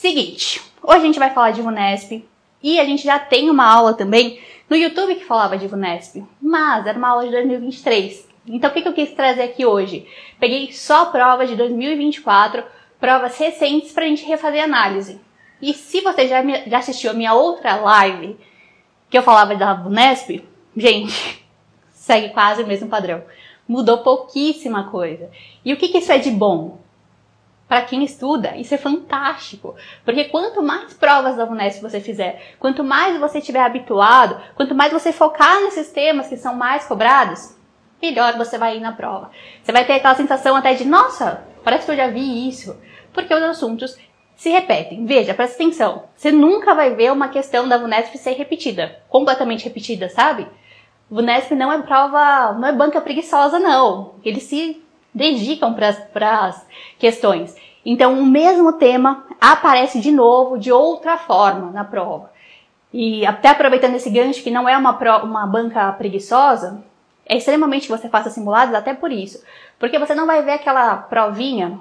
Seguinte, hoje a gente vai falar de VUNESP e a gente já tem uma aula também no YouTube que falava de VUNESP, mas era uma aula de 2023. Então o que eu quis trazer aqui hoje? Peguei só provas de 2024, provas recentes pra gente refazer análise. E se você já assistiu a minha outra live que eu falava da VUNESP, gente, segue quase o mesmo padrão. Mudou pouquíssima coisa. E o que isso é de bom? Para quem estuda, isso é fantástico. Porque quanto mais provas da VUNESP você fizer, quanto mais você estiver habituado, quanto mais você focar nesses temas que são mais cobrados, melhor você vai ir na prova. Você vai ter aquela sensação até de, nossa, parece que eu já vi isso. Porque os assuntos se repetem. Veja, presta atenção. Você nunca vai ver uma questão da VUNESP ser repetida. Completamente repetida, sabe? VUNESP não é prova, não é banca preguiçosa, não. Eles se dedicam para as questões. Então, o mesmo tema aparece de novo, de outra forma, na prova. E até aproveitando esse gancho, que não é uma banca preguiçosa, é extremamente que você faça simulados até por isso. Porque você não vai ver aquela provinha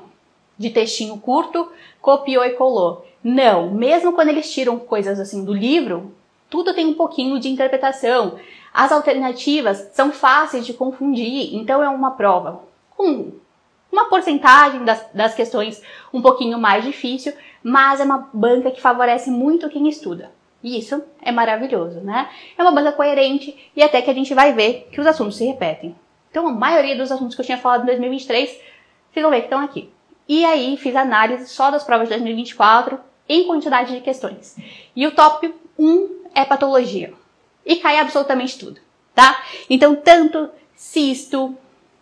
de textinho curto, copiou e colou. Não, mesmo quando eles tiram coisas assim do livro, tudo tem um pouquinho de interpretação. As alternativas são fáceis de confundir, então é uma prova com uma porcentagem das questões um pouquinho mais difícil, mas é uma banca que favorece muito quem estuda. E isso é maravilhoso, né? É uma banca coerente e até que a gente vai ver que os assuntos se repetem. Então a maioria dos assuntos que eu tinha falado em 2023, vocês vão ver que estão aqui. E aí fiz análise só das provas de 2024 em quantidade de questões. E o top 1 é patologia. E cai absolutamente tudo, tá? Então tanto cisto,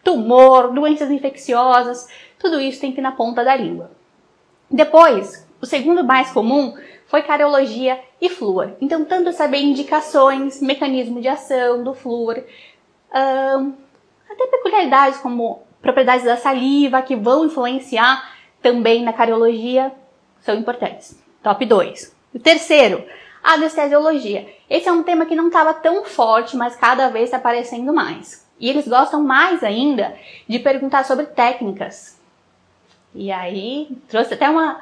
tumor, doenças infecciosas, tudo isso tem que ir na ponta da língua. Depois, o segundo mais comum foi cardiologia e flúor. Então, tanto saber indicações, mecanismo de ação do flúor, até peculiaridades como propriedades da saliva que vão influenciar também na cardiologia, são importantes. Top 2. O terceiro, anestesiologia. Esse é um tema que não estava tão forte, mas cada vez está aparecendo mais. E eles gostam mais ainda de perguntar sobre técnicas. E aí, trouxe até uma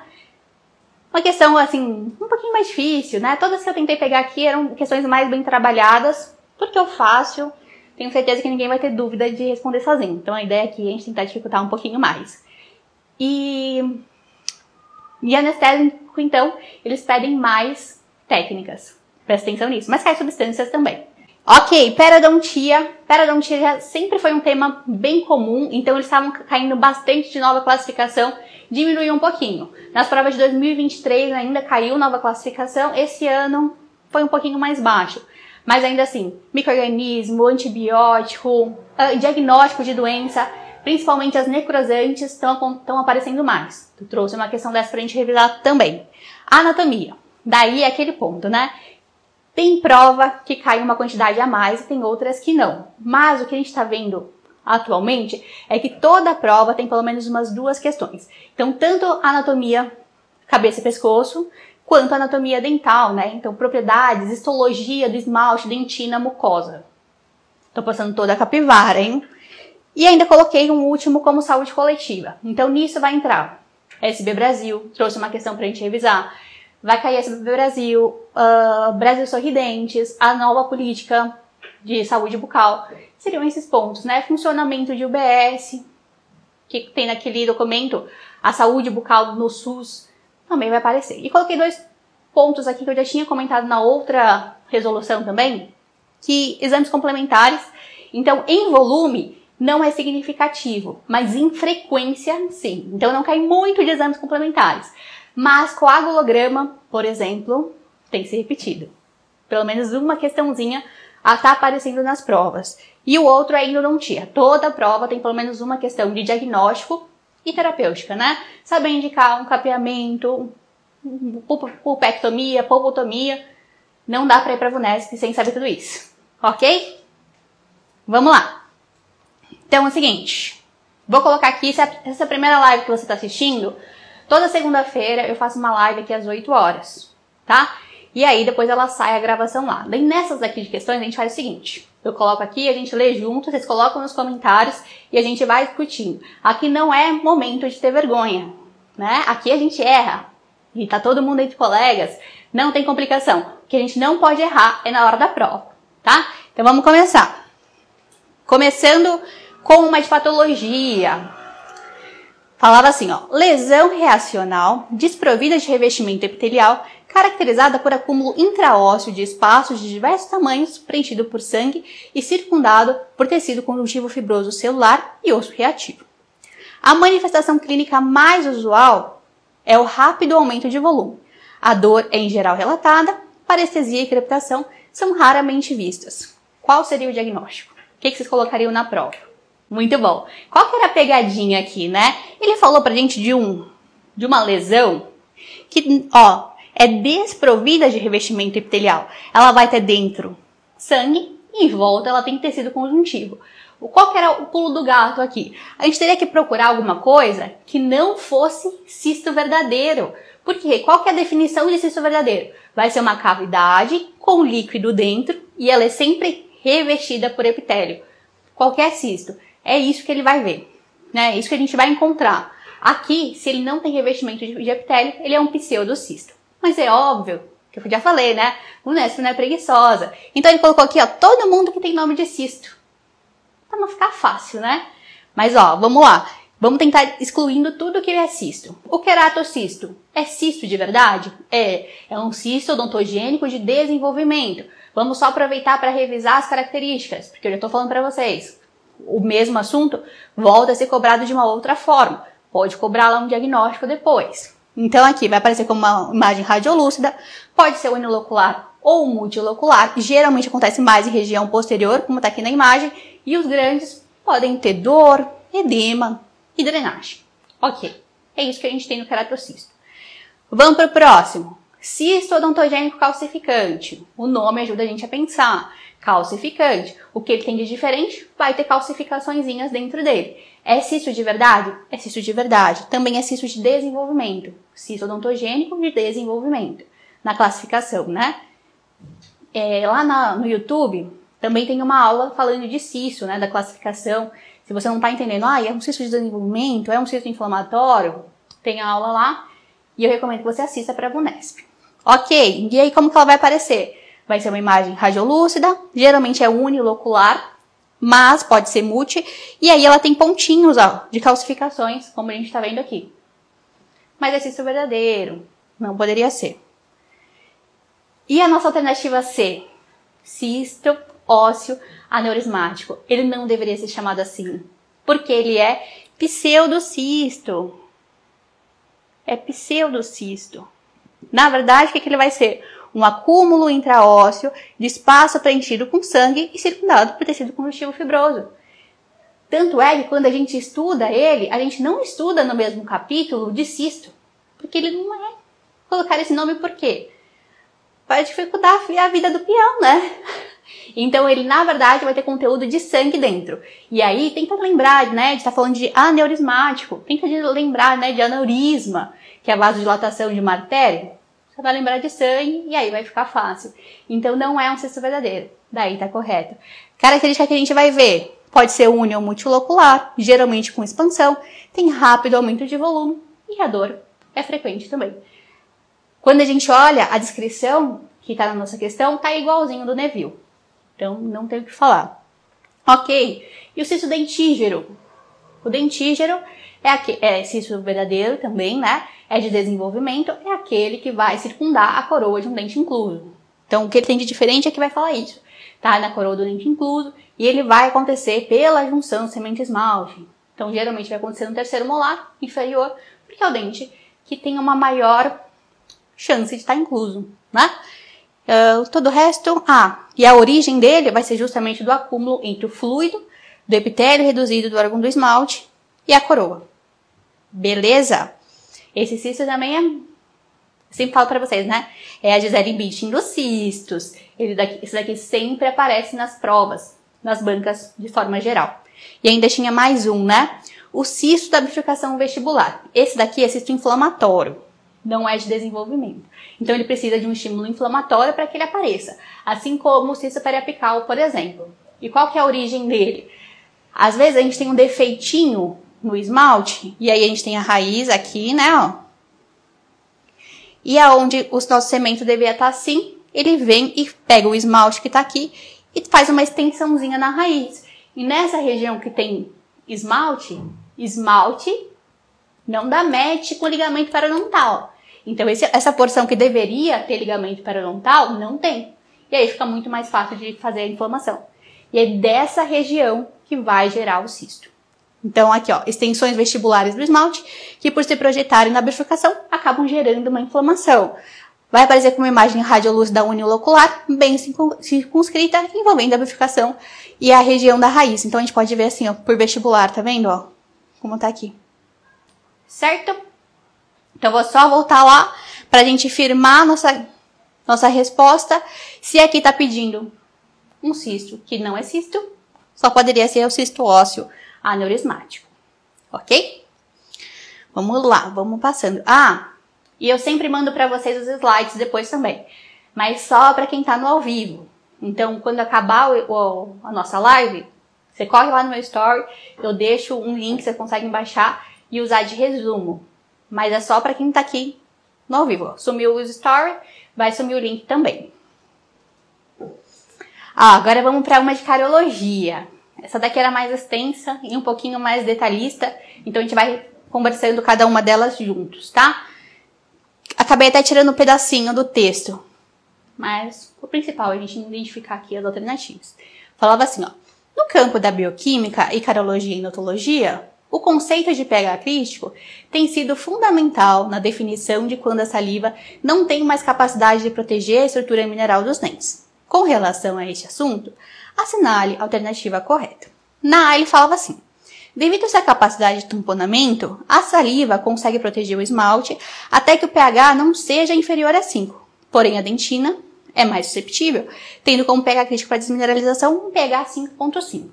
questão, assim, um pouquinho mais difícil, né? Todas que eu tentei pegar aqui eram questões mais bem trabalhadas, porque eu faço, tenho certeza que ninguém vai ter dúvida de responder sozinho. Então, a ideia aqui é a gente tentar dificultar um pouquinho mais. E anestésico, então, eles pedem mais técnicas. Presta atenção nisso. Mas cai substâncias também. Ok, periodontia. Periodontia já sempre foi um tema bem comum, então eles estavam caindo bastante de nova classificação, diminuiu um pouquinho. Nas provas de 2023 ainda caiu nova classificação, esse ano foi um pouquinho mais baixo. Mas ainda assim, micro-organismo, antibiótico, diagnóstico de doença, principalmente as necrosantes estão aparecendo mais. Tu trouxe uma questão dessa pra gente revisar também. Anatomia. Daí é aquele ponto, né? Tem prova que cai uma quantidade a mais e tem outras que não. Mas o que a gente está vendo atualmente é que toda prova tem pelo menos umas 2 questões. Então, tanto anatomia, cabeça e pescoço, quanto anatomia dental, né? Então, propriedades, histologia do esmalte, dentina, mucosa. Tô passando toda a capivara, hein? E ainda coloquei um último como saúde coletiva. Então, nisso vai entrar SB Brasil, trouxe uma questão pra gente revisar. Vai cair SBB Brasil, Brasil Sorridentes, a nova política de saúde bucal. Seriam esses pontos, né? Funcionamento de UBS, que tem naquele documento, a saúde bucal no SUS, também vai aparecer. E coloquei 2 pontos aqui que eu já tinha comentado na outra resolução também, que exames complementares, então em volume não é significativo, mas em frequência sim. Então não cai muito de exames complementares. Mas coagulograma, por exemplo, tem que ser repetido. Pelo menos uma questãozinha está aparecendo nas provas. E o outro é endodontia. Toda prova tem pelo menos uma questão de diagnóstico e terapêutica, né? Saber indicar um capeamento, pulpectomia, polvotomia. Não dá para ir para a VUNESP sem saber tudo isso. Ok? Vamos lá. Então é o seguinte. Vou colocar aqui, essa primeira live que você está assistindo, toda segunda-feira eu faço uma live aqui às 8 horas, tá? E aí depois ela sai a gravação lá. Daí nessas aqui de questões a gente faz o seguinte. Eu coloco aqui, a gente lê junto, vocês colocam nos comentários e a gente vai discutindo. Aqui não é momento de ter vergonha, né? Aqui a gente erra. e tá todo mundo entre colegas, não tem complicação. O que a gente não pode errar é na hora da prova, tá? Então vamos começar. Começando com uma de patologia. Falava assim, ó, lesão reacional desprovida de revestimento epitelial, caracterizada por acúmulo intraósseo de espaços de diversos tamanhos, preenchido por sangue e circundado por tecido conjuntivo fibroso celular e osso reativo. A manifestação clínica mais usual é o rápido aumento de volume. A dor é em geral relatada, parestesia e crepitação são raramente vistas. Qual seria o diagnóstico? O que vocês colocariam na prova? Muito bom. Qual que era a pegadinha aqui, né? Ele falou pra gente de uma lesão que, ó, é desprovida de revestimento epitelial. Ela vai ter dentro sangue e em volta ela tem tecido conjuntivo. Qual que era o pulo do gato aqui? A gente teria que procurar alguma coisa que não fosse cisto verdadeiro. Por quê? Qual que é a definição de cisto verdadeiro? Vai ser uma cavidade com líquido dentro e ela é sempre revestida por epitélio. Qualquer cisto. É isso que ele vai ver, né? É isso que a gente vai encontrar. Aqui, se ele não tem revestimento de epitélio, ele é um pseudocisto. Mas é óbvio, que eu já falei, né? O Unesp não é preguiçosa. Então ele colocou aqui, ó, todo mundo que tem nome de cisto. Pra não ficar fácil, né? Mas, ó, vamos lá. Vamos tentar excluindo tudo que é cisto. O queratocisto é cisto de verdade? É um cisto odontogênico de desenvolvimento. Vamos só aproveitar para revisar as características, porque eu já estou falando para vocês. O mesmo assunto volta a ser cobrado de uma outra forma. Pode cobrar lá um diagnóstico depois. Então aqui vai aparecer como uma imagem radiolúcida, pode ser unilocular ou multilocular. Geralmente acontece mais em região posterior, como está aqui na imagem, e os grandes podem ter dor, edema e drenagem. Ok, é isso que a gente tem no queratocisto. Vamos para o próximo. Cisto odontogênico calcificante. O nome ajuda a gente a pensar. Calcificante. O que ele tem de diferente? Vai ter calcificaçõezinhas dentro dele. É cisto de verdade? É cisto de verdade. Também é cisto de desenvolvimento. Cisto odontogênico de desenvolvimento. Na classificação, né? Lá no YouTube também tem uma aula falando de cisto, né? Da classificação. Se você não está entendendo, é um cisto de desenvolvimento, é um cisto inflamatório, tem a aula lá. E eu recomendo que você assista para a Vunesp. Ok, e aí como que ela vai aparecer? Vai ser uma imagem radiolúcida, geralmente é unilocular, mas pode ser multi, e aí ela tem pontinhos, ó, de calcificações, como a gente está vendo aqui. Mas é cisto verdadeiro, não poderia ser. E a nossa alternativa C? Cisto ósseo aneurismático. Ele não deveria ser chamado assim, porque ele é pseudocisto. É pseudocisto. Na verdade, o que ele vai ser? Um acúmulo intraósseo de espaço preenchido com sangue e circundado por tecido conjuntivo fibroso. Tanto é que quando a gente estuda ele, a gente não estuda no mesmo capítulo de cisto. Porque ele não é. Colocar esse nome por quê? Vai dificultar a vida do peão, né? Então ele, na verdade, vai ter conteúdo de sangue dentro. E aí, tenta lembrar, né, de estar falando de aneurismático. Tenta lembrar, né, de aneurisma, que é a vasodilatação de uma artéria. Você vai lembrar de sangue e aí vai ficar fácil. Então não é um cisto verdadeiro. Daí tá correto. Característica que a gente vai ver. Pode ser uni ou multilocular, geralmente com expansão. Tem rápido aumento de volume e a dor é frequente também. Quando a gente olha a descrição que está na nossa questão, tá igualzinho do Neville. Então não tem o que falar. Ok. E o cisto dentígero? O dentígero é cisto verdadeiro também, né? É de desenvolvimento, é aquele que vai circundar a coroa de um dente incluso. Então, o que ele tem de diferente é que vai falar isso. Tá na coroa do dente incluso e ele vai acontecer pela junção semente-esmalte. Então, geralmente vai acontecer no terceiro molar inferior, porque é o dente que tem uma maior chance de estar incluso, né? Todo o resto, e a origem dele vai ser justamente do acúmulo entre o fluido, do epitélio reduzido do órgão do esmalte e a coroa. Beleza? Esse cisto também sempre falo pra vocês, né? É a Gisele Bündchen dos cistos. Esse daqui sempre aparece nas provas, nas bancas de forma geral. E ainda tinha mais um, né? O cisto da bifurcação vestibular. Esse daqui é cisto inflamatório, não é de desenvolvimento. Então ele precisa de um estímulo inflamatório para que ele apareça. Assim como o cisto periapical, por exemplo. E qual que é a origem dele? Às vezes a gente tem um defeitinho no esmalte, e aí a gente tem a raiz aqui, né, ó. E aonde o nosso cemento deveria estar assim, ele vem e pega o esmalte que está aqui e faz uma extensãozinha na raiz. E nessa região que tem esmalte não dá match com ligamento periodontal. Então essa porção que deveria ter ligamento periodontal não tem. E aí fica muito mais fácil de fazer a inflamação. E é dessa região que vai gerar o cisto. Então aqui, ó, extensões vestibulares do esmalte, que por se projetarem na bifurcação, acabam gerando uma inflamação. Vai aparecer com uma imagem radiolúcida unilocular, bem circunscrita, envolvendo a bifurcação e a região da raiz. Então a gente pode ver assim, ó, por vestibular, tá vendo, ó? Como tá aqui. Certo? Então vou só voltar lá pra gente firmar nossa resposta. Se aqui tá pedindo um cisto que não é cisto, só poderia ser o cisto ósseo aneurismático, ok? Vamos lá, vamos passando. E eu sempre mando para vocês os slides depois também, mas só para quem tá no ao vivo. Então, quando acabar a nossa live, você corre lá no meu story, eu deixo um link, vocês conseguem baixar e usar de resumo. Mas é só para quem tá aqui no ao vivo. Sumiu o story, vai sumir o link também. Agora vamos para uma de cariologia. Essa daqui era mais extensa e um pouquinho mais detalhista, então a gente vai conversando cada uma delas juntos, tá? Acabei até tirando um pedacinho do texto, mas o principal é a gente identificar aqui as alternativas. Falava assim, ó, no campo da bioquímica e carologia e notologia, o conceito de pH crítico tem sido fundamental na definição de quando a saliva não tem mais capacidade de proteger a estrutura mineral dos dentes. Com relação a este assunto, assinale a alternativa correta. Na A ele falava assim, devido a sua capacidade de tamponamento, a saliva consegue proteger o esmalte até que o pH não seja inferior a 5. Porém, a dentina é mais susceptível, tendo como pH crítico para desmineralização um pH 5.5.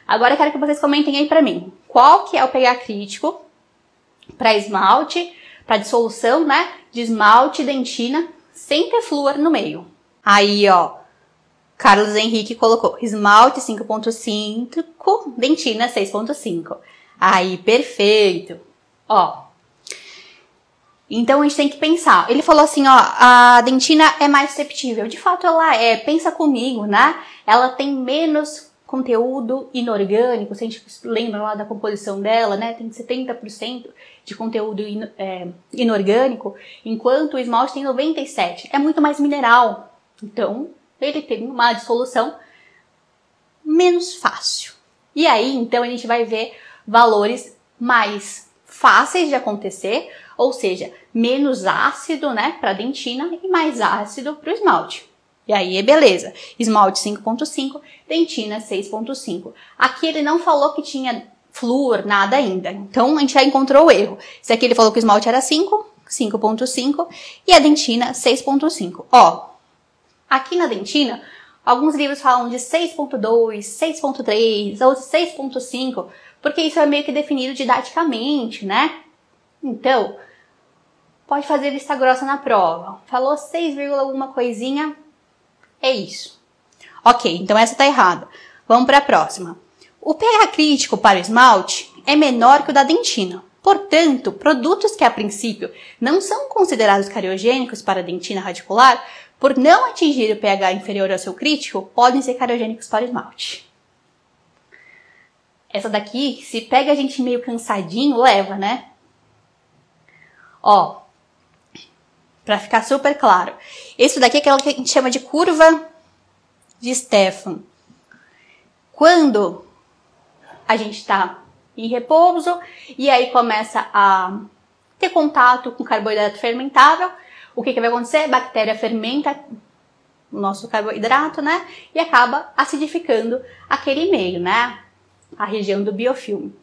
Agora eu quero que vocês comentem aí para mim, qual que é o pH crítico para esmalte, para dissolução, né, de esmalte e dentina sem ter flúor no meio. Aí, ó, Carlos Henrique colocou esmalte 5.5, dentina 6.5. Aí, perfeito. Ó. Então, a gente tem que pensar. Ele falou assim, ó, a dentina é mais susceptível. De fato, ela é. Pensa comigo, né? Ela tem menos conteúdo inorgânico. Se a gente lembra lá da composição dela, né? Tem 70% de conteúdo inorgânico, enquanto o esmalte tem 97%. É muito mais mineral. Então, ele tem uma dissolução menos fácil. E aí, então, a gente vai ver valores mais fáceis de acontecer, ou seja, menos ácido, né, para a dentina e mais ácido para o esmalte. E aí, beleza. Esmalte 5.5, dentina 6.5. Aqui ele não falou que tinha flúor, nada ainda. Então, a gente já encontrou o erro. Se aqui ele falou que o esmalte era 5, 5.5 e a dentina 6.5. Ó, aqui na dentina, alguns livros falam de 6.2, 6.3, outros 6.5, porque isso é meio que definido didaticamente, né? Então, pode fazer vista grossa na prova. Falou 6, alguma coisinha, é isso. Ok, então essa tá errada. Vamos para a próxima. O pH crítico para o esmalte é menor que o da dentina. Portanto, produtos que a princípio não são considerados cariogênicos para a dentina radicular, por não atingir o pH inferior ao seu crítico, podem ser cariogênicos para o esmalte. Essa daqui, se pega a gente meio cansadinho, leva, né? Ó, pra ficar super claro. Esse daqui é aquela que a gente chama de curva de Stefan. Quando a gente tá em repouso e aí começa a ter contato com carboidrato fermentável, o que vai acontecer? A bactéria fermenta o nosso carboidrato, né? E acaba acidificando aquele meio, né? A região do biofilme.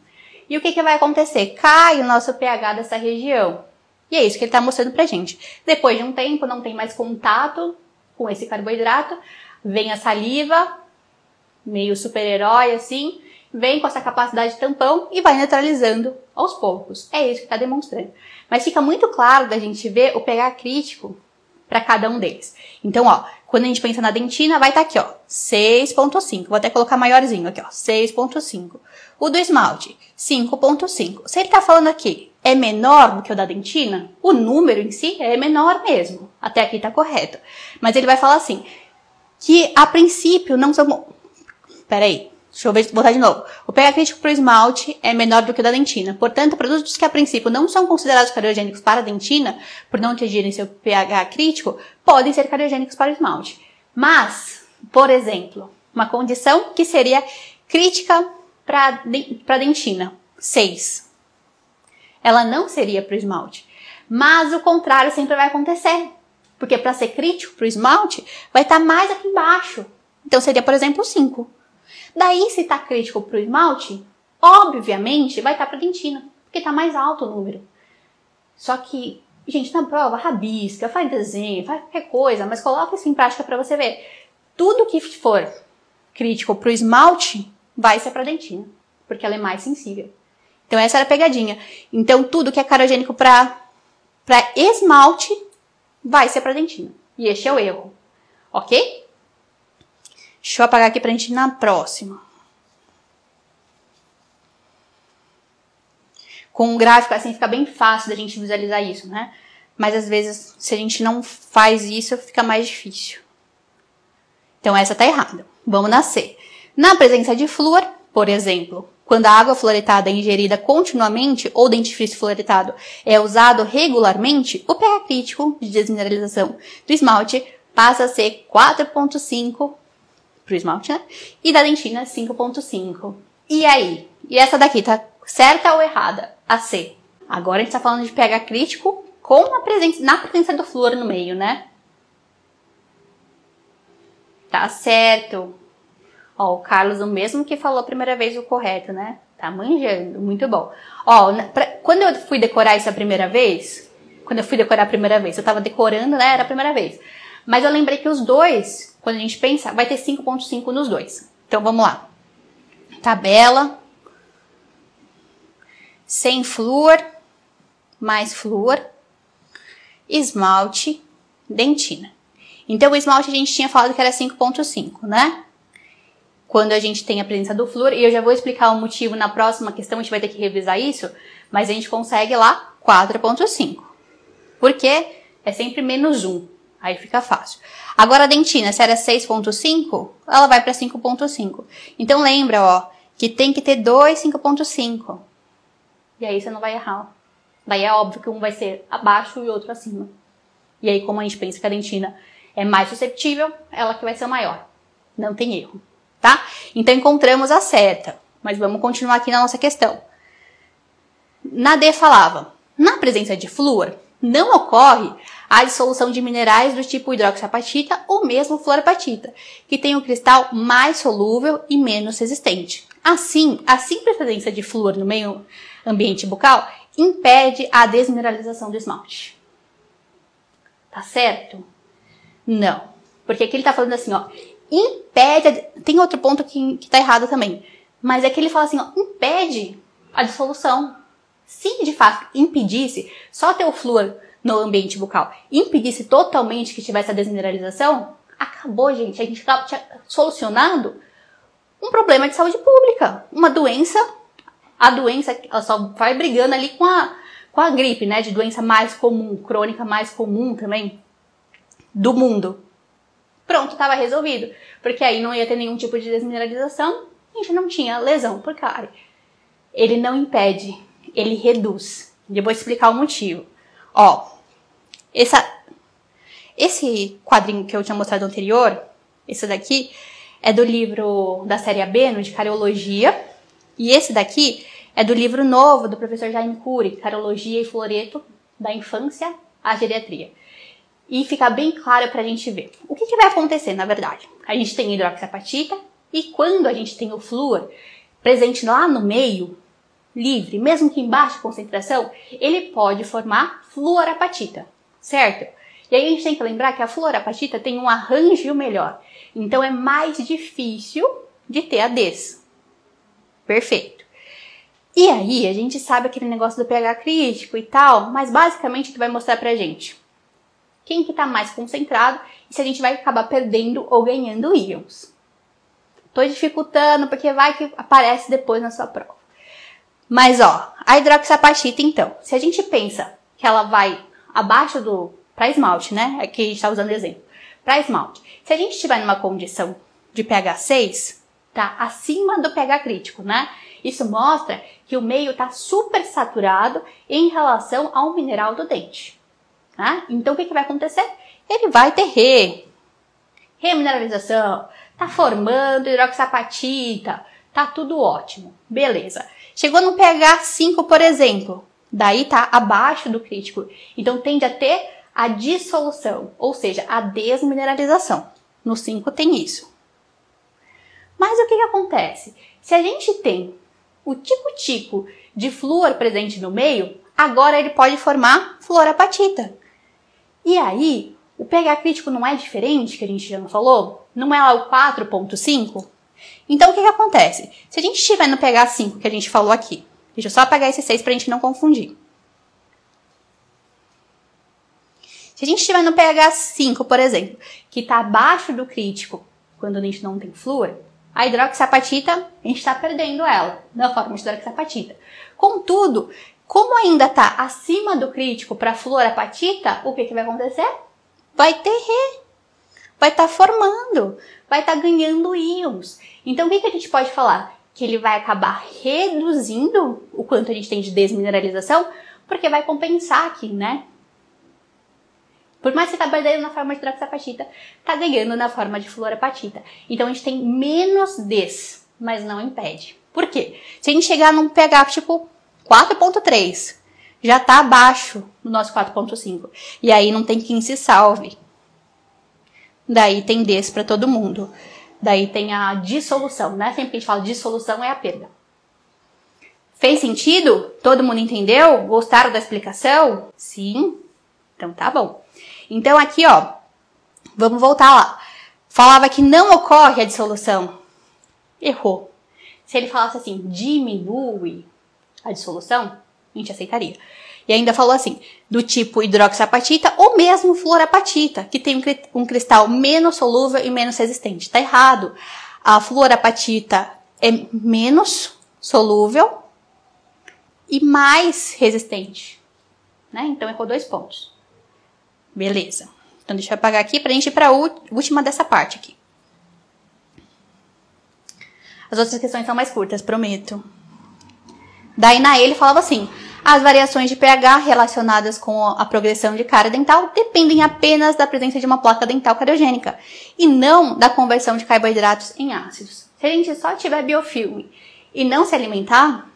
E o que vai acontecer? Cai o nosso pH dessa região. E é isso que ele está mostrando pra gente. Depois de um tempo, não tem mais contato com esse carboidrato, vem a saliva, meio super-herói assim, vem com essa capacidade de tampão e vai neutralizando aos poucos. É isso que está demonstrando. Mas fica muito claro da gente ver o pH crítico para cada um deles. Então, ó, quando a gente pensa na dentina, vai estar aqui, ó, 6,5. Vou até colocar maiorzinho aqui, ó, 6,5. O do esmalte, 5,5. Se ele tá falando aqui, é menor do que o da dentina, o número em si é menor mesmo. Até aqui tá correto. Mas ele vai falar assim, que a princípio não são... Peraí, deixa eu ver, botar de novo. O pH crítico para o esmalte é menor do que o da dentina. Portanto, produtos que a princípio não são considerados cardiogênicos para a dentina, por não atingirem seu pH crítico, podem ser cardiogênicos para o esmalte. Mas, por exemplo, uma condição que seria crítica para a dentina, 6. Ela não seria para o esmalte. Mas o contrário sempre vai acontecer. Porque para ser crítico para o esmalte, vai estar mais aqui embaixo. Então seria, por exemplo, 5. Daí, se está crítico para o esmalte, obviamente vai estar para a dentina, porque está mais alto o número. Só que, gente, na prova, rabisca, faz desenho, faz qualquer coisa, mas coloca isso em prática para você ver. Tudo que for crítico para o esmalte vai ser para a dentina, porque ela é mais sensível. Então, essa era a pegadinha. Então, tudo que é cardiogênico para esmalte vai ser para a dentina. E este é o erro. Ok? Deixa eu apagar aqui pra gente ir na próxima. Com um gráfico assim fica bem fácil da gente visualizar isso, né? Mas às vezes, se a gente não faz isso, fica mais difícil. Então essa tá errada. Vamos na C. Na presença de flúor, por exemplo, quando a água fluoretada é ingerida continuamente ou dentifrício fluoretado é usado regularmente, o pH crítico de desmineralização do esmalte passa a ser 4,5 pro esmalte, né? E da dentina, 5,5. E aí? E essa daqui, tá certa ou errada? A C. Agora a gente tá falando de pH crítico com na presença do flúor no meio, né? Tá certo. Ó, o Carlos, o mesmo que falou a primeira vez o correto, né? Tá manjando, muito bom. Ó, quando eu fui decorar isso a primeira vez, eu tava decorando, né? Era a primeira vez. Mas eu lembrei que os dois, quando a gente pensa, vai ter 5,5 nos dois. Então, vamos lá. Tabela. Sem flúor, mais flúor, esmalte, dentina. Então, o esmalte a gente tinha falado que era 5,5, né? Quando a gente tem a presença do flúor, e eu já vou explicar o motivo na próxima questão, a gente vai ter que revisar isso, mas a gente consegue lá 4,5. Porque é sempre menos 1. Aí fica fácil. Agora a dentina, se era 6,5, ela vai para 5,5. Então lembra, ó, que tem que ter dois 5,5. E aí você não vai errar. Daí é óbvio que um vai ser abaixo e o outro acima. E aí, como a gente pensa que a dentina é mais susceptível, ela que vai ser maior. Não tem erro, tá? Então encontramos a certa. Mas vamos continuar aqui na nossa questão. Na D falava, na presença de flúor, não ocorre a dissolução de minerais do tipo hidroxiapatita ou mesmo fluorapatita, que tem um cristal mais solúvel e menos resistente. Assim, a simples presença de flúor no meio ambiente bucal impede a desmineralização do esmalte. Tá certo? Não. Porque aqui ele tá falando assim, ó, impede... Tem outro ponto que tá errado também. Mas é que ele fala assim, ó, impede a dissolução. Se de fato impedisse, só ter o flúor no ambiente bucal impedisse totalmente que tivesse a desmineralização, acabou, gente. A gente tinha solucionado um problema de saúde pública. Uma doença, a doença ela só vai brigando ali com a gripe, né? De doença mais comum, crônica mais comum também do mundo. Pronto, estava resolvido. Porque aí não ia ter nenhum tipo de desmineralização, a gente não tinha lesão por cárie. Ele não impede, ele reduz. E eu vou explicar o motivo. Ó, esse quadrinho que eu tinha mostrado anterior, esse daqui, é do livro da série AB, no de Cariologia. E esse daqui é do livro novo do professor Jaime Cury, Cariologia e Floreto, da infância à geriatria. E fica bem claro pra gente ver. O que vai acontecer, na verdade? A gente tem hidroxiapatita e quando a gente tem o flúor presente lá no meio, livre, mesmo que em baixa concentração, ele pode formar fluorapatita, certo? E aí a gente tem que lembrar que a fluorapatita tem um arranjo melhor. Então é mais difícil de ter a DES. Perfeito. E aí a gente sabe aquele negócio do pH crítico e tal, mas basicamente o que vai mostrar pra gente? quem que está mais concentrado e se a gente vai acabar perdendo ou ganhando íons. Estou dificultando porque vai que aparece depois na sua prova. Mas ó, a hidroxiapatita então, se a gente pensa que ela vai abaixo do, para esmalte, né? Aqui a gente está usando exemplo, para esmalte. Se a gente estiver numa condição de pH 6, tá acima do pH crítico, né? Isso mostra que o meio está super saturado em relação ao mineral do dente. Tá? Então o que vai acontecer? Ele vai ter remineralização, tá formando hidroxiapatita, tá tudo ótimo, beleza. Chegou no pH 5, por exemplo, daí tá abaixo do crítico, então tende a ter a dissolução, ou seja, a desmineralização. No 5 tem isso. Mas o que acontece? Se a gente tem o tico-tico de flúor presente no meio, agora ele pode formar fluorapatita. E aí, o pH crítico não é diferente, que a gente já não falou? Não é lá o 4,5? Então, o que acontece? Se a gente estiver no pH 5, que a gente falou aqui, deixa eu só apagar esse 6 para a gente não confundir. Se a gente estiver no pH 5, por exemplo, que está abaixo do crítico, quando a gente não tem flúor, a hidroxiapatita, a gente está perdendo ela, na forma de hidroxiapatita. Contudo, como ainda está acima do crítico para fluorapatita, o que vai acontecer? Vai ter vai estar formando, vai estar ganhando íons. Então, o que a gente pode falar? Que ele vai acabar reduzindo o quanto a gente tem de desmineralização, porque vai compensar aqui, né? Por mais que você está perdendo na forma de hidroxiapatita, está ganhando na forma de fluorapatita. Então, a gente tem menos des, mas não impede. Por quê? Se a gente chegar num pH tipo 4,3, já está abaixo do nosso 4,5. E aí não tem quem se salve. Daí tem des para todo mundo. Daí tem a dissolução, né? Sempre que a gente fala dissolução é a perda. Fez sentido? Todo mundo entendeu? Gostaram da explicação? Sim? Então tá bom. Então aqui, ó, vamos voltar lá. Falava que não ocorre a dissolução. Errou. Se ele falasse assim, diminui a dissolução, a gente aceitaria. E ainda falou assim, do tipo hidroxiapatita ou mesmo fluorapatita, que tem um cristal menos solúvel e menos resistente. Tá errado. A fluorapatita é menos solúvel e mais resistente, né? Então errou 2 pontos. Beleza. Então deixa eu apagar aqui pra gente ir pra última dessa parte aqui. As outras questões são mais curtas, prometo. Daí na ele falava assim, as variações de pH relacionadas com a progressão de cárie dental dependem apenas da presença de uma placa dental cariogênica e não da conversão de carboidratos em ácidos. Se a gente só tiver biofilme e não se alimentar,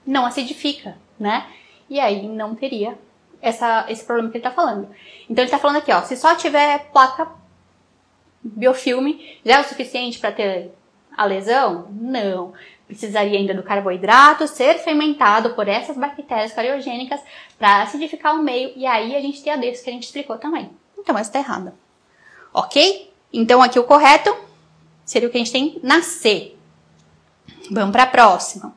não acidifica, né? E aí não teria esse problema que ele tá falando. Então ele tá falando aqui, ó, se só tiver placa biofilme, já é o suficiente para ter a lesão? Não. Precisaria ainda do carboidrato ser fermentado por essas bactérias cariogênicas para acidificar o meio e aí a gente tem a desse que a gente explicou também. Então essa tá errada. Ok? Então aqui o correto seria o que a gente tem na C. Vamos para a próxima.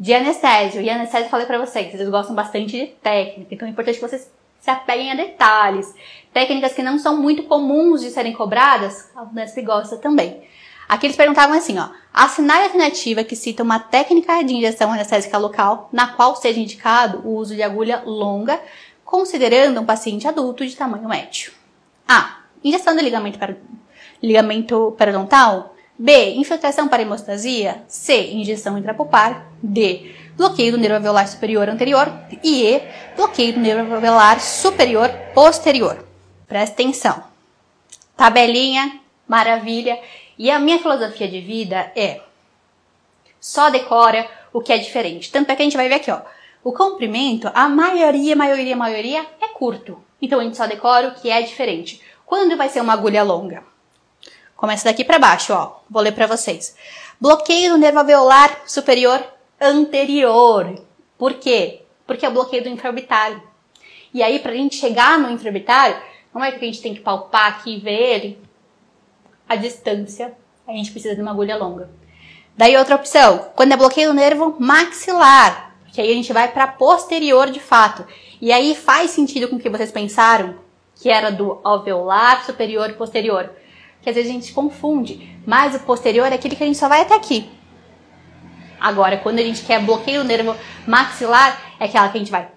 De anestésio. E anestésio eu falei para vocês gostam bastante de técnica, então é importante que vocês se apeguem a detalhes. Técnicas que não são muito comuns de serem cobradas, a Unesp gosta também. Aqui eles perguntavam assim, ó, assinale a alternativa que cita uma técnica de injeção anestésica local na qual seja indicado o uso de agulha longa, considerando um paciente adulto de tamanho médio. A. Injeção de ligamento periodontal. B. Infiltração para hemostasia. C. Injeção intrapulpar. D. Bloqueio do nervo alveolar superior anterior. E E. Bloqueio do nervo alveolar superior posterior. Presta atenção. Tabelinha, maravilha. E a minha filosofia de vida é só decora o que é diferente. Tanto é que a gente vai ver aqui, ó. O comprimento, a maioria é curto. Então a gente só decora o que é diferente. Quando vai ser uma agulha longa? Começa daqui para baixo, ó. Vou ler para vocês. Bloqueio do nervo alveolar superior anterior. Por quê? Porque é o bloqueio do infraorbitário. E aí, pra gente chegar no infraorbitário, não é que a gente tem que palpar aqui e ver ele. A distância, a gente precisa de uma agulha longa. Daí outra opção, quando é bloqueio do nervo maxilar, que aí a gente vai para posterior de fato. E aí faz sentido com o que vocês pensaram, que era do alveolar superior e posterior. Que às vezes a gente se confunde, mas o posterior é aquele que a gente só vai até aqui. Agora, quando a gente quer bloqueio do nervo maxilar, é aquela que a gente vai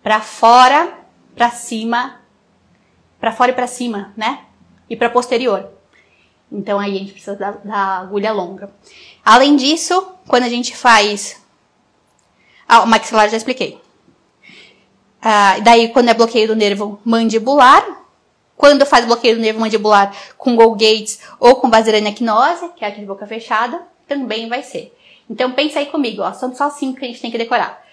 pra fora, pra cima, pra fora e pra cima, né? E pra posterior. Então aí a gente precisa da agulha longa. Além disso, quando a gente faz... o maxilar já expliquei. Daí quando é bloqueio do nervo mandibular, quando faz bloqueio do nervo mandibular com Gold-Gates ou com Baserana-Equinose, que é aqui de boca fechada, também vai ser. Então pensa aí comigo, ó, são só 5 que a gente tem que decorar.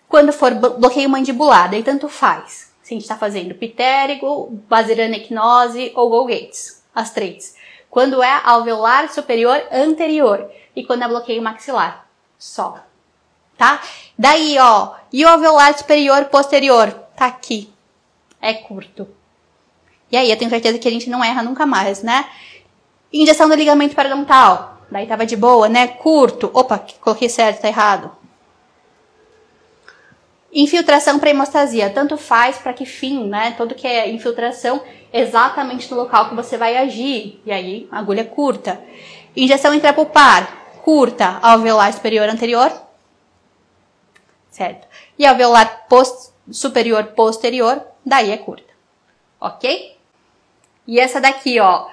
Quando for bloqueio mandibular, daí tanto faz. Se a gente está fazendo pitérigo, Baserana-Equinose ou Gold-Gates, as 3. Quando é alveolar superior anterior e quando é bloqueio maxilar, só. Tá? Daí, ó, e o alveolar superior posterior? Tá aqui. É curto. E aí, eu tenho certeza que a gente não erra nunca mais, né? Injeção do ligamento periodontal. Daí tava de boa, né? Curto. Opa, coloquei certo, tá errado. Infiltração para hemostasia. Tanto faz para que fim, né? Tudo que é infiltração exatamente no local que você vai agir. E aí, agulha curta. Injeção intrapulpar. Curta. Alveolar superior anterior. Certo? E alveolar superior posterior. Daí é curta. Ok? E essa daqui, ó,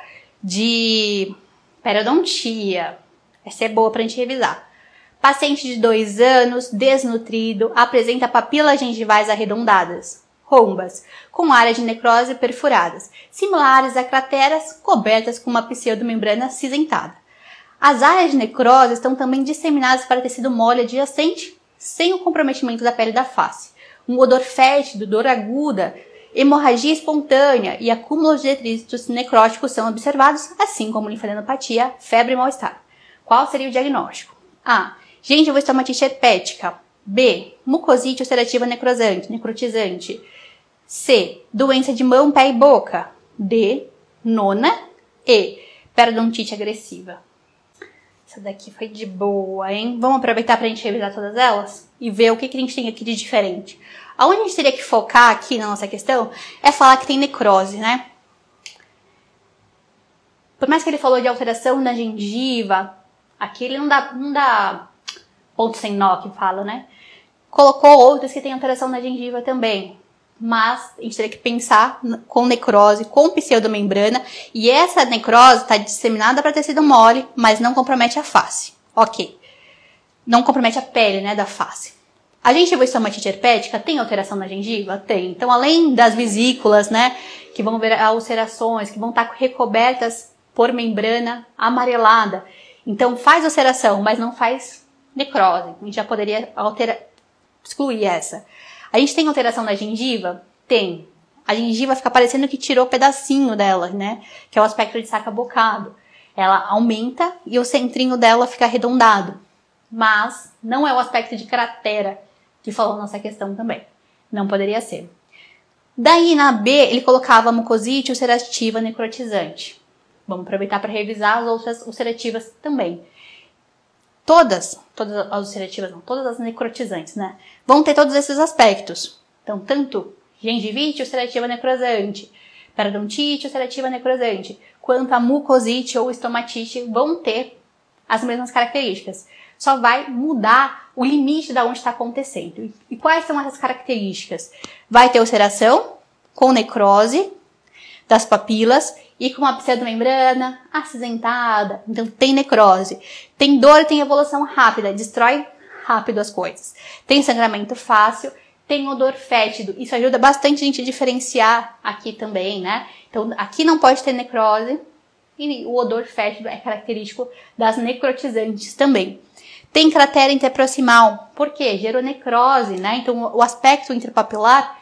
de periodontia. Essa é boa pra gente revisar. Paciente de 2 anos, desnutrido, apresenta papilas gengivais arredondadas, rombas, com área de necrose perfuradas, similares a crateras cobertas com uma pseudomembrana acinzentada. As áreas de necrose estão também disseminadas para tecido mole adjacente, sem o comprometimento da pele da face. Um odor fétido, dor aguda, hemorragia espontânea e acúmulos de detrícitos necróticos são observados, assim como linfadenopatia, febre e mal-estar. Qual seria o diagnóstico? A. Gengivoestomatite herpética. B. Mucosite ulcerativa necrotizante. C. Doença de mão, pé e boca. D. Nona. E. Periodontite agressiva. Essa daqui foi de boa, hein? Vamos aproveitar pra gente revisar todas elas? E ver o que a gente tem aqui de diferente. Aonde a gente teria que focar aqui na nossa questão é falar que tem necrose, né? Por mais que ele falou de alteração na gengiva, aqui ele não dá ponto sem nó que fala, né? Colocou outras que tem alteração na gengiva também. Mas a gente teria que pensar com necrose, com pseudomembrana. E essa necrose está disseminada para tecido mole, mas não compromete a face. Ok. Não compromete a pele, né, da face. A gengivoestomatite herpética tem alteração na gengiva? Tem. Então, além das vesículas, né, que vão ver ulcerações, que vão estar recobertas por membrana amarelada. Então, faz ulceração, mas não faz necrose. A gente já poderia excluir essa. A gente tem alteração na gengiva? Tem. A gengiva fica parecendo que tirou um pedacinho dela, né, que é o aspecto de saca-bocado. Ela aumenta e o centrinho dela fica arredondado. Mas não é o aspecto de cratera que falou nossa questão também. Não poderia ser. Daí, na B, ele colocava mucosite ulcerativa necrotizante. Vamos aproveitar para revisar as outras ulcerativas também. Todas as ulcerativas, não, todas as necrotizantes, né? Vão ter todos esses aspectos. Então, tanto gengivite ulcerativa necrosante, periodontite ulcerativa necrosante, quanto a mucosite ou estomatite vão ter as mesmas características. Só vai mudar o limite de onde está acontecendo. E quais são essas características? Vai ter ulceração com necrose das papilas e com uma pseudomembrana acinzentada. Então tem necrose. Tem dor, tem evolução rápida, destrói rápido as coisas. Tem sangramento fácil, tem odor fétido. Isso ajuda bastante a gente a diferenciar aqui também, né? Então aqui não pode ter necrose e o odor fétido é característico das necrotizantes também. Tem cratera interproximal. Por quê? Gerou necrose, né? Então, o aspecto intrapapilar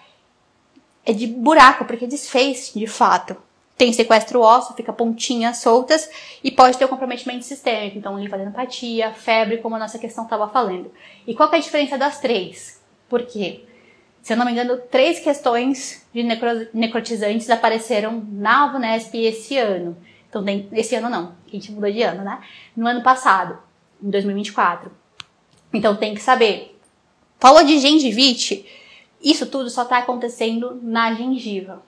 é de buraco, porque desfez, de fato. Tem sequestro ósseo, fica pontinhas soltas e pode ter um comprometimento sistêmico. Então, linfadenopatia, febre, como a nossa questão estava falando. E qual que é a diferença das 3? Por quê? Se eu não me engano, 3 questões de necrotizantes apareceram na VUNESP esse ano. Então, esse ano não, que a gente mudou de ano, né? No ano passado. Em 2024. Então tem que saber. Falou de gengivite Isso tudo só está acontecendo na gengiva.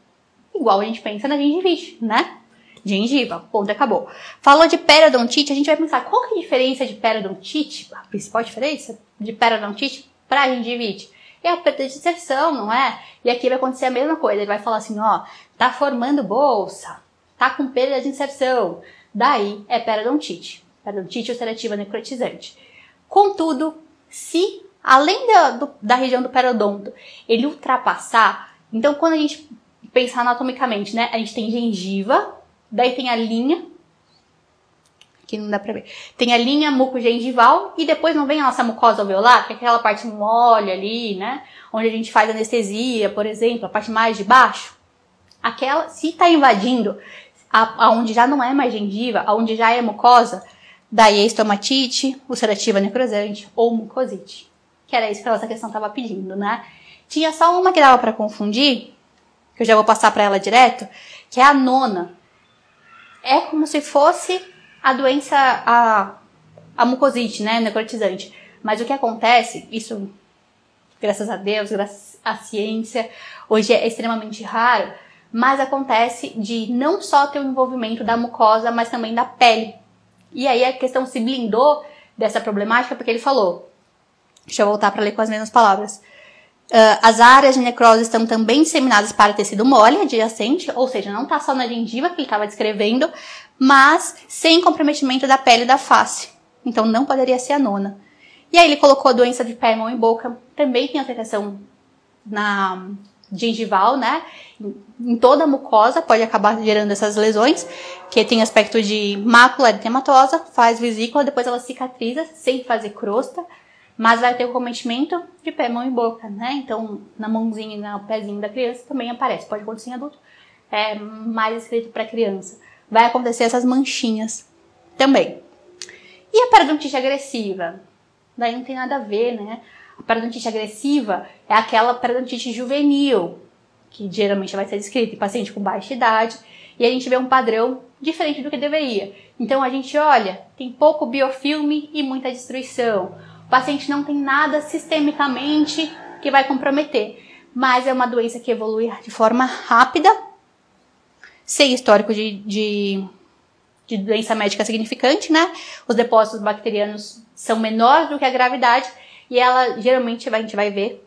Igual a gente pensa na gengivite, né? Gengiva, ponto, acabou. Falou de periodontite, a gente vai pensar qual que é a diferença de periodontite, a principal diferença de periodontite para gengivite? É a perda de inserção, não é? E aqui vai acontecer a mesma coisa, ele vai falar assim, ó, tá formando bolsa, tá com perda de inserção, daí é periodontite. Periodontite ulcerativa necrotizante. Contudo, se além da região do periodonto ele ultrapassar, então quando a gente pensar anatomicamente, né, a gente tem gengiva, daí tem a linha, que não dá pra ver, tem a linha mucogengival e depois não vem a nossa mucosa alveolar, que é aquela parte mole ali, né, onde a gente faz anestesia, por exemplo, a parte mais de baixo. Aquela, se tá invadindo aonde já não é mais gengiva, aonde já é mucosa, daí é estomatite, ulcerativa necrosante ou mucosite. Que era isso que a nossa questão estava pedindo, né? Tinha só uma que dava para confundir, que eu já vou passar para ela direto, que é a nona. É como se fosse a doença, a mucosite, né? Necrotizante. Mas o que acontece, isso, graças a Deus, graças à ciência, hoje é extremamente raro, mas acontece de não só ter o envolvimento da mucosa, mas também da pele. E aí a questão se blindou dessa problemática porque ele falou, deixa eu voltar para ler com as mesmas palavras, as áreas de necrose estão também disseminadas para tecido mole adjacente, ou seja, não está só na gengiva que ele estava descrevendo, mas sem comprometimento da pele e da face. Então não poderia ser a nona. E aí ele colocou a doença de pé, mão e boca, também tem alteração na gengival, né? Em toda a mucosa pode acabar gerando essas lesões, que tem aspecto de mácula eritematosa, faz vesícula, depois ela cicatriza sem fazer crosta, mas vai ter o cometimento de pé, mão e boca, né? Então, na mãozinha e no pezinho da criança também aparece, pode acontecer em adulto, é mais escrito para criança. Vai acontecer essas manchinhas também. E a periodontite agressiva? Daí não tem nada a ver, né? A periodontite agressiva é aquela periodontite juvenil, que geralmente vai ser descrita em paciente com baixa idade, e a gente vê um padrão diferente do que deveria. Então a gente olha, tem pouco biofilme e muita destruição. O paciente não tem nada sistemicamente que vai comprometer, mas é uma doença que evolui de forma rápida, sem histórico de doença médica significante, né? Os depósitos bacterianos são menores do que a gravidade, e ela geralmente a gente vai ver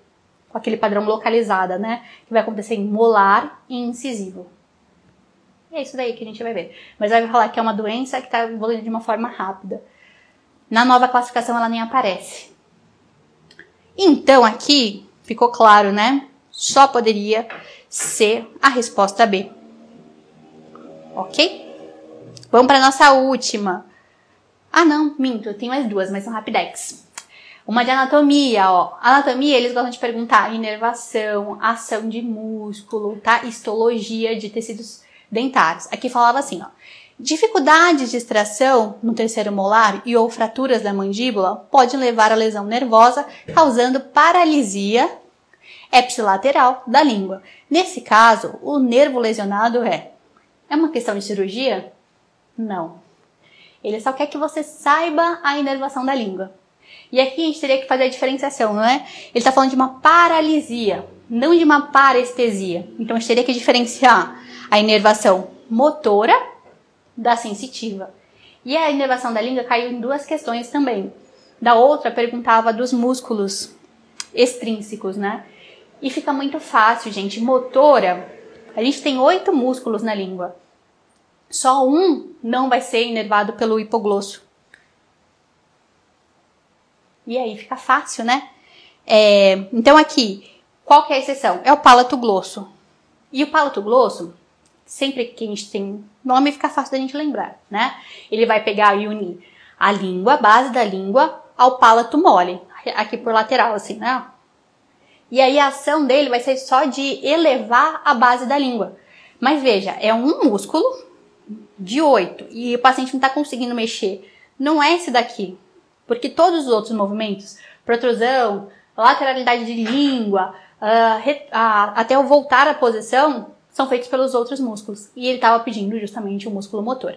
com aquele padrão localizada, né? Que vai acontecer em molar e incisivo. E é isso daí que a gente vai ver. Mas vai falar que é uma doença que está evoluindo de uma forma rápida. Na nova classificação ela nem aparece. Então aqui ficou claro, né? Só poderia ser a resposta B. Ok? Vamos para a nossa última. Ah não, minto, tem mais duas, mas são rapidex. Uma de anatomia, ó. Anatomia, eles gostam de perguntar inervação, ação de músculo, tá? Histologia de tecidos dentários. Aqui falava assim, ó. Dificuldades de extração no terceiro molar e ou fraturas da mandíbula podem levar à lesão nervosa, causando paralisia ipsilateral da língua. Nesse caso, o nervo lesionado é uma questão de cirurgia? Não. Ele só quer que você saiba a inervação da língua. E aqui a gente teria que fazer a diferenciação, não é? Ele está falando de uma paralisia, não de uma parestesia. Então a gente teria que diferenciar a inervação motora da sensitiva. E a inervação da língua caiu em duas questões também. Da outra, perguntava dos músculos extrínsecos, né? E fica muito fácil, gente. Motora, a gente tem 8 músculos na língua. Só um não vai ser inervado pelo hipoglosso. E aí fica fácil, né? Então aqui, qual que é a exceção? É o palato glosso. E o palato glosso, sempre que a gente tem nome, fica fácil da gente lembrar, né? Ele vai pegar e unir a língua, a base da língua, ao palato mole. Aqui por lateral, assim, né? E aí a ação dele vai ser só de elevar a base da língua. Mas veja, é um músculo de 8 e o paciente não está conseguindo mexer. Não é esse daqui. Porque todos os outros movimentos, protrusão, lateralidade de língua, até o voltar à posição, são feitos pelos outros músculos. E ele estava pedindo justamente o músculo motor.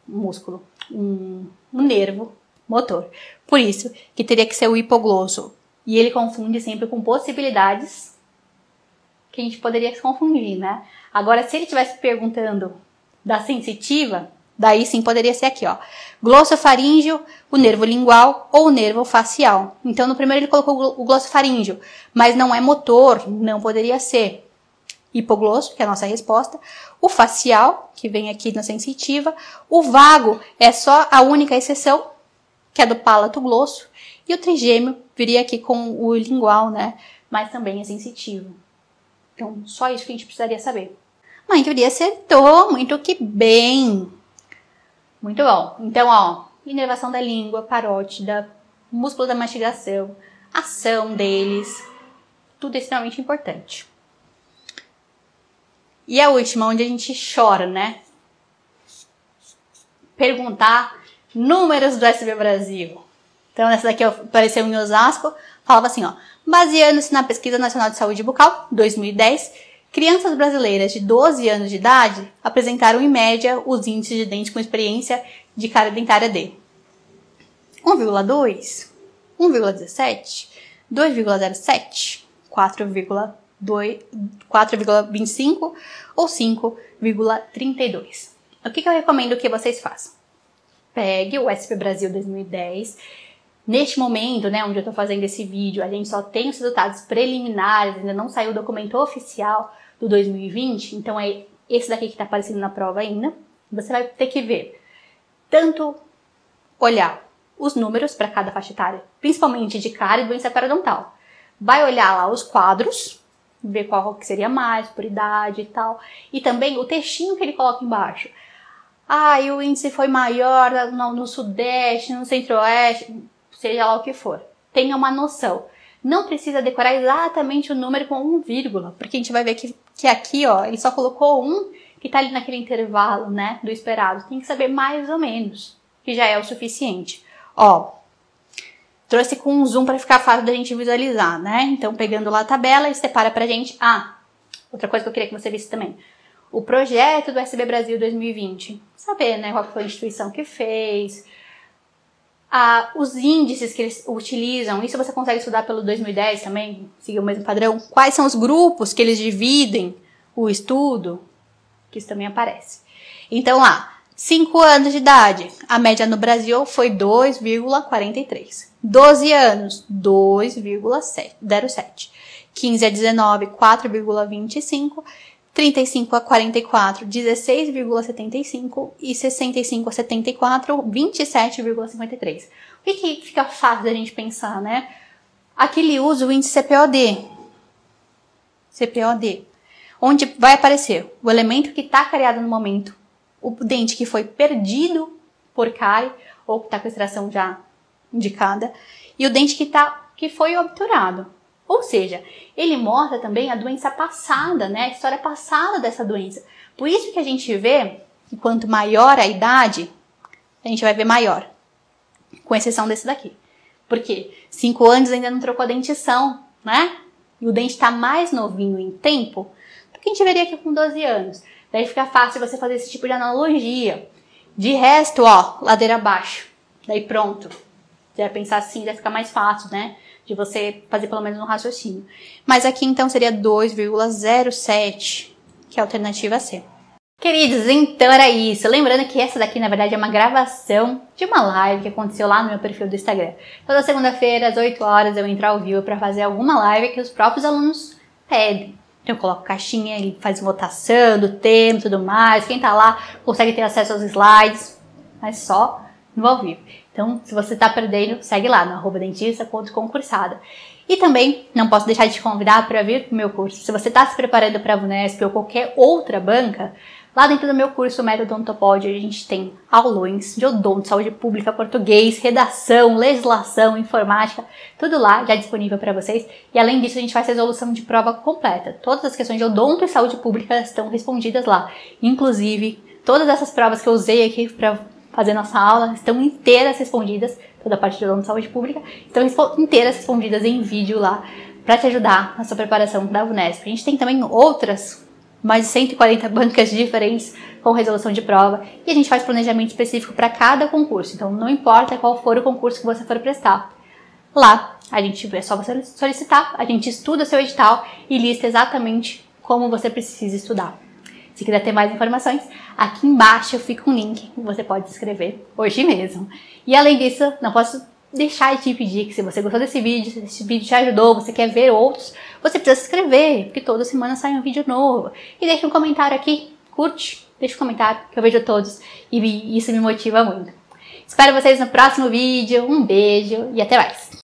Um nervo motor. Por isso que teria que ser o hipoglosso. E ele confunde sempre com possibilidades que a gente poderia se confundir, né? Agora, se ele estivesse perguntando da sensitiva, daí sim poderia ser aqui, ó. Glossofaríngeo, o nervo lingual ou o nervo facial. Então, no primeiro ele colocou o glossofaríngeo, mas não é motor, não poderia ser. Hipoglosso, que é a nossa resposta. O facial, que vem aqui na sensitiva. O vago é só a única exceção, que é do palato glosso. E o trigêmeo viria aqui com o lingual, né? Mas também é sensitivo. Então, só isso que a gente precisaria saber. Mãe, teoria acertou, muito que bem. Muito bom. Então, ó, inervação da língua, parótida, músculo da mastigação, ação deles, tudo é extremamente importante. E a última, onde a gente chora, né? Perguntar números do SB Brasil. Então, essa daqui apareceu em Osasco, falava assim, ó, baseando-se na Pesquisa Nacional de Saúde Bucal, 2010, crianças brasileiras de 12 anos de idade apresentaram, em média, os índices de dente com experiência de cárie dentária de 1,2, 1,17, 2,07, 4,25 ou 5,32. O que eu recomendo que vocês façam? Pegue o SB Brasil 2010. Neste momento, né, onde eu estou fazendo esse vídeo, a gente só tem os resultados preliminares, ainda não saiu o documento oficial do 2020, então é esse daqui que está aparecendo na prova ainda. Você vai ter que ver, tanto olhar os números para cada faixa etária, principalmente de cárie e doença periodontal. Vai olhar lá os quadros, ver qual que seria mais, por idade e tal, e também o textinho que ele coloca embaixo. Ah, e o índice foi maior no Sudeste, no Centro-Oeste, seja lá o que for. Tenha uma noção. Não precisa decorar exatamente o número com 1 vírgula, porque a gente vai ver que aqui, ó, ele só colocou 1 que tá ali naquele intervalo, né, do esperado. Tem que saber mais ou menos, que já é o suficiente. Ó, trouxe com um zoom para ficar fácil da gente visualizar, né? Então, pegando lá a tabela, ele separa pra gente. Ah, outra coisa que eu queria que você visse também. O projeto do SB Brasil 2020. Saber, né, qual foi a instituição que fez. Os índices que eles utilizam, isso você consegue estudar pelo 2010 também, seguir o mesmo padrão. Quais são os grupos que eles dividem o estudo, que isso também aparece. Então, 5 anos de idade, a média no Brasil foi 2,43. 12 anos, 2,07. 15 a 19, 4,25. 35 a 44, 16,75 e 65 a 74, 27,53. O que fica fácil da gente pensar, né? Aqui ele usa o índice CPOD, onde vai aparecer o elemento que está cariado no momento, o dente que foi perdido por cárie, ou que está com extração já indicada, e o dente que foi obturado. Ou seja, ele mostra também a doença passada, né? A história passada dessa doença. Por isso que a gente vê que quanto maior a idade, a gente vai ver maior. Com exceção desse daqui. Porque 5 anos ainda não trocou a dentição, né? E o dente está mais novinho em tempo do que a gente veria aqui com 12 anos. Daí fica fácil você fazer esse tipo de analogia. De resto, ó, ladeira abaixo. Daí pronto. Você vai pensar assim, vai ficar mais fácil, né? De você fazer pelo menos um raciocínio. Mas aqui então seria 2,07, que é a alternativa C. Queridos, então era isso. Lembrando que essa daqui, na verdade, é uma gravação de uma live que aconteceu lá no meu perfil do Instagram. Toda segunda-feira, às 8 horas, eu entro ao vivo para fazer alguma live que os próprios alunos pedem. Então eu coloco caixinha, ele faz votação do tema e tudo mais. Quem tá lá consegue ter acesso aos slides, mas só no ao vivo. Então, se você está perdendo, segue lá no @dentista.concursada. E também não posso deixar de te convidar para vir para o meu curso. Se você está se preparando para a VUNESP ou qualquer outra banca, lá dentro do meu curso, o Método Odontopod, a gente tem aulões de odonto, saúde pública, português, redação, legislação, informática, tudo lá já disponível para vocês. E além disso, a gente faz resolução de prova completa. Todas as questões de odonto e saúde pública estão respondidas lá. Inclusive, todas essas provas que eu usei aqui para fazer nossa aula estão inteiras respondidas, toda a parte de odonto e saúde pública, estão inteiras respondidas em vídeo lá, para te ajudar na sua preparação da VUNESP. A gente tem também outras, mais de 140 bancas diferentes com resolução de prova, e a gente faz planejamento específico para cada concurso, então não importa qual for o concurso que você for prestar. Lá, é só você solicitar, a gente estuda seu edital e lista exatamente como você precisa estudar. Se quiser ter mais informações, aqui embaixo fica um link que você pode se inscrever hoje mesmo. E além disso, não posso deixar de te pedir que se você gostou desse vídeo, se esse vídeo te ajudou, você quer ver outros, você precisa se inscrever, porque toda semana sai um vídeo novo. E deixa um comentário aqui, curte, deixa um comentário que eu vejo todos e isso me motiva muito. Espero vocês no próximo vídeo, um beijo e até mais!